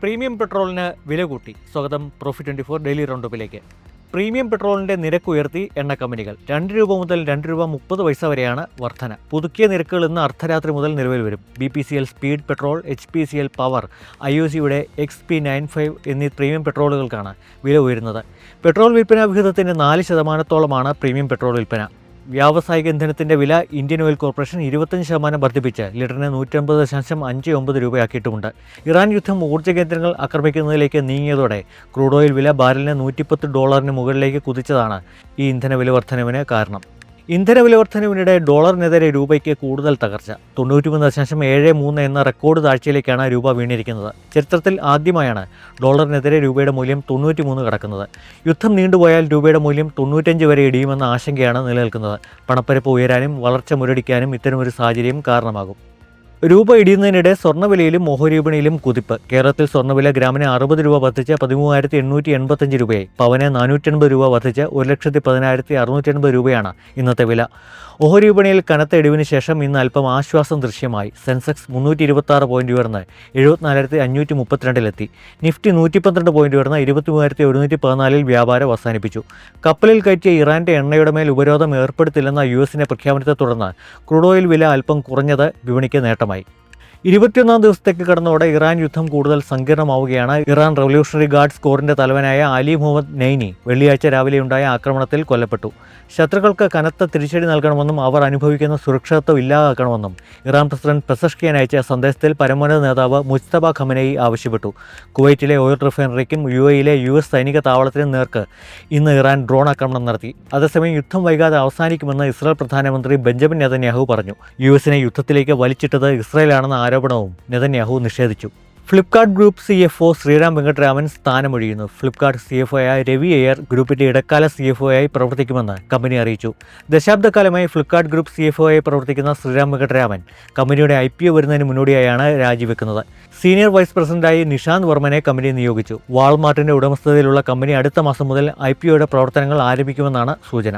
Premium പെട്രോളിന് വില കൂട്ടി. സ്വാഗതം പ്രോഫിറ്റ് 24 ഡെയിലി റൗണ്ടപ്പിലേക്ക്. പ്രീമിയം പെട്രോളിന്റെ നിരക്ക് ഉയർത്തി എണ്ണ കമ്പനികൾ. 2 രൂപ മുതൽ 2 രൂപ 30 പൈസ വരെയാണ് വർധന. പുതുക്കിയ നിരക്കുകൾ ഇന്ന് അർദ്ധരാത്രി മുതൽ നിലവിൽ വരും. BPCL speed petrol, HPCL power, IOCയുടെ XP95 എന്നീ പ്രീമിയം പെട്രോളുകൾക്കാണ് വില ഉയരുന്നത്. പെട്രോൾ വിൽപ്പന വിഹിതത്തിന്റെ 4% പ്രീമിയം പെട്രോൾ വിൽപ്പന. വ്യാവസായിക ഇന്ധനത്തിന്റെ വില ഇന്ത്യൻ ഓയിൽ കോർപ്പറേഷൻ 25% വർദ്ധിപ്പിച്ച് ലിറ്ററിന് 150.59 രൂപയാക്കിയിട്ടുമുണ്ട്. ഇറാൻ യുദ്ധം ഊർജ്ജ കേന്ദ്രങ്ങൾ ആക്രമിക്കുന്നതിലേക്ക് നീങ്ങിയതോടെ ക്രൂഡ് ഓയിൽ വില ബാരലിന് $110 മുകളിലേക്ക് കുതിച്ചതാണ് ഈ ഇന്ധന വില വർധനവിന് കാരണം. ഇന്ധന വില വർധനവിനിടെ ഡോളറിനെതിരെ രൂപയ്ക്ക് കൂടുതൽ തകർച്ച. 93.73 എന്ന റെക്കോർഡ് താഴ്ചയിലേക്കാണ് രൂപ വീണിരിക്കുന്നത്. ചരിത്രത്തിൽ ആദ്യമായാണ് ഡോളറിനെതിരെ രൂപയുടെ മൂല്യം 93 കടക്കുന്നത്. യുദ്ധം നീണ്ടുപോയാൽ രൂപയുടെ മൂല്യം 95 വരെ ഇടിയുമെന്ന ആശങ്കയാണ് നിലനിൽക്കുന്നത്. പണപ്പെരുപ്പ് ഉയരാനും വളർച്ച മുരടിക്കാനും ഇത്തരമൊരു സാഹചര്യം കാരണമാകും. രൂപ ഇടിയുന്നതിനിടെ സ്വർണ്ണവിലയിലും ഓഹരി വിപണിയിലും കുതിപ്പ്. കേരളത്തിൽ സ്വർണ്ണവില ഗ്രാമിന് 60 രൂപ വർദ്ധിച്ച് 13,885 രൂപയായി. പവന് 480 രൂപ വർദ്ധിച്ച് 1,10,680 രൂപയാണ് ഇന്നത്തെ വില. ഓഹരി വിപണിയിൽ കനത്ത ഇടിവിന് ശേഷം ഇന്ന് അല്പം ആശ്വാസം ദൃശ്യമായി. സെൻസെക്സ് 326 പോയിന്റ് ഉയർന്ന് 74,532-ലെത്തി. നിഫ്റ്റി 112 പോയിന്റ് ഉയർന്ന് 23,114-ൽ വ്യാപാരം അവസാനിപ്പിച്ചു. കപ്പലിൽ കയറ്റിയ ഇറാന്റെ എണ്ണയുടെ മേൽ ഉപരോധം ഏർപ്പെടുത്തില്ലെന്ന US പ്രഖ്യാപനത്തെ തുടർന്ന് ക്രൂഡ് ഓയിൽ വില അല്പം കുറഞ്ഞത് വിപണിക്ക് നേട്ടമായി. 21 ദിവസത്തേക്ക് കടന്നതോടെ ഇറാൻ യുദ്ധം കൂടുതൽ സങ്കീർണമാവുകയാണ്. ഇറാൻ റവല്യൂഷണറി ഗാർഡ്സ് കോറിന്റെ തലവനായ അലി മുഹമ്മദ് നെയ്നി വെള്ളിയാഴ്ച രാവിലെയുണ്ടായ ആക്രമണത്തിൽ കൊല്ലപ്പെട്ടു. ശത്രുക്കൾക്ക് കനത്ത തിരിച്ചടി നൽകണമെന്നും അവർ അനുഭവിക്കുന്ന സുരക്ഷിതത്വം ഇല്ലാതാക്കണമെന്നും ഇറാൻ പ്രസിഡന്റ് പെസഷ്കിയാൻ അയച്ച സന്ദേശത്തിൽ പരമോന്നത നേതാവ് മുജ്തബ ഖമനേയി ആവശ്യപ്പെട്ടു. കുവൈറ്റിലെ ഓയിൽ റിഫൈനറിക്കും UAEയിലെ US സൈനിക താവളത്തിനും നേർക്ക് ഇന്ന് ഇറാൻ ഡ്രോൺ ആക്രമണം നടത്തി. അതേസമയം യുദ്ധം വൈകാതെ അവസാനിക്കുമെന്ന് ഇസ്രായേൽ പ്രധാനമന്ത്രി ബെഞ്ചമിൻ നെതന്യാഹു പറഞ്ഞു. US യുദ്ധത്തിലേക്ക് വലിച്ചിട്ടത് ഇസ്രായേലാണെന്ന ആരോപണവും നെതന്യാഹു നിഷേധിച്ചു. ഫ്ലിപ്കാർട്ട് ഗ്രൂപ്പ് CFO ശ്രീറാം വെങ്കട്ടരാമൻ സ്ഥാനമൊഴിയുന്നു. ഫ്ലിപ്കാർട്ട് CFO ആയ രവി അയ്യർ ഗ്രൂപ്പിന്റെ ഇടക്കാല CFO ആയി പ്രവർത്തിക്കുമെന്ന് കമ്പനി അറിയിച്ചു. ദശാബ്ദക്കാലമായി ഫ്ലിപ്കാർട്ട് ഗ്രൂപ്പ് CFO ആയി പ്രവർത്തിക്കുന്ന ശ്രീറാം വെങ്കട്ടരാമൻ കമ്പനിയുടെ IPO വരുന്നതിന് മുന്നോടിയായാണ് രാജിവെക്കുന്നത്. സീനിയർ വൈസ് പ്രസിഡന്റായി നിഷാന്ത് വർമ്മനെ കമ്പനി നിയോഗിച്ചു. വാൾമാർട്ടിന്റെ ഉടമസ്ഥതയിലുള്ള കമ്പനി അടുത്ത മാസം മുതൽ IPOയുടെ പ്രവർത്തനങ്ങൾ ആരംഭിക്കുമെന്നാണ് സൂചന.